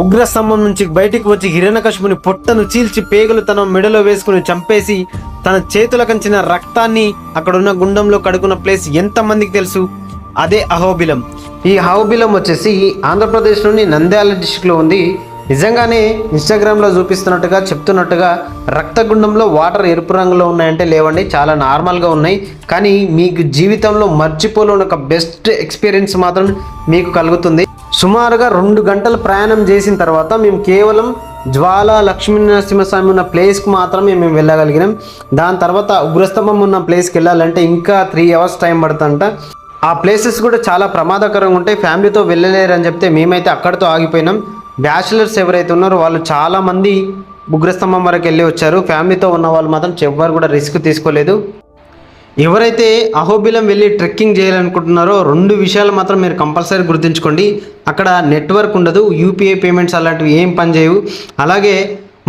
ఉగ్రస్తంభం నుంచి బయటికి వచ్చి హిరణ్యకశిపుని పొట్టను చీల్చి పేగులు తన మెడలో వేసుకుని చంపేసి తన చేతుల కంచిన రక్తాన్ని అక్కడున్న గుండంలో కడుకున్న ప్లేస్ ఎంతమందికి తెలుసు? అదే అహోబిలం. ఈ అహోబిలం వచ్చేసి ఆంధ్రప్రదేశ్లోని నంద్యాల డిస్టిక్లో ఉంది. నిజంగానే ఇన్స్టాగ్రామ్లో చూపిస్తున్నట్టుగా చెప్తున్నట్టుగా రక్తగుండంలో వాటర్ ఎరుపు రంగులో ఉన్నాయంటే లేవండి, చాలా నార్మల్గా ఉన్నాయి. కానీ మీకు జీవితంలో మర్చిపోలేని ఒక బెస్ట్ ఎక్స్పీరియన్స్ మాత్రం మీకు కలుగుతుంది. సుమారుగా 2 గంటల ప్రయాణం చేసిన తర్వాత మేము కేవలం జ్వాల లక్ష్మీనరసింహస్వామి ఉన్న ప్లేస్కి మాత్రమే మేము వెళ్ళగలిగినాం. దాని తర్వాత ఉగ్రస్తంభం ఉన్న ప్లేస్కి వెళ్ళాలంటే ఇంకా 3 అవర్స్ టైం పడుతుందంట. ఆ ప్లేసెస్ కూడా చాలా ప్రమాదకరంగా ఉంటాయి, ఫ్యామిలీతో వెళ్ళలేరు అని చెప్తే మేమైతే అక్కడితో ఆగిపోయినాం. బ్యాచిలర్స్ ఎవరైతే ఉన్నారో వాళ్ళు చాలామంది ఉగ్రస్తంభం వరకు వెళ్ళి వచ్చారు. ఫ్యామిలీతో ఉన్న వాళ్ళు మాత్రం ఎవ్వరు కూడా రిస్క్ తీసుకోలేదు. ఎవరైతే అహోబిలం వెళ్ళి ట్రెక్కింగ్ చేయాలనుకుంటున్నారో 2 విషయాలు మాత్రం మీరు కంపల్సరీ గుర్తుంచుకోండి. అక్కడ నెట్వర్క్ ఉండదు, యూపీఐ పేమెంట్స్ అలాంటివి ఏం పనిచేయవు. అలాగే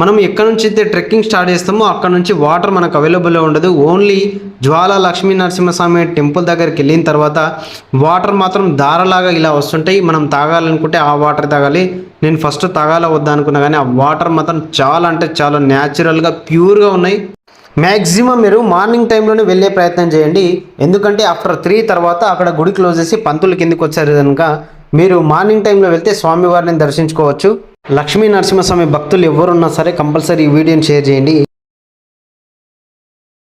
మనం ఎక్కడి నుంచి అయితే ట్రెక్కింగ్ స్టార్ట్ చేస్తామో అక్కడ నుంచి వాటర్ మనకు అవైలబుల్లో ఉండదు. ఓన్లీ జ్వాల లక్ష్మీ నరసింహస్వామి టెంపుల్ దగ్గరికి వెళ్ళిన తర్వాత వాటర్ మాత్రం దారలాగా ఇలా వస్తుంటాయి. మనం తాగాలనుకుంటే ఆ వాటర్ తాగాలి. నేను ఫస్ట్ తాగాల వద్దా అనుకున్నా, కానీ ఆ వాటర్ మాత్రం చాలా అంటే చాలా న్యాచురల్గా ప్యూర్గా ఉన్నాయి. మ్యాక్సిమం మీరు మార్నింగ్ టైంలోనే వెళ్ళే ప్రయత్నం చేయండి. ఎందుకంటే ఆఫ్టర్ 3 తర్వాత అక్కడ గుడి క్లోజ్ చేసి పంతులు కిందకి వచ్చారు కనుక మీరు మార్నింగ్ టైంలో వెళ్తే స్వామివారిని దర్శించుకోవచ్చు. లక్ష్మీ నరసింహస్వామి భక్తులు ఎవరున్నా సరే కంపల్సరీ ఈ వీడియోని షేర్ చేయండి.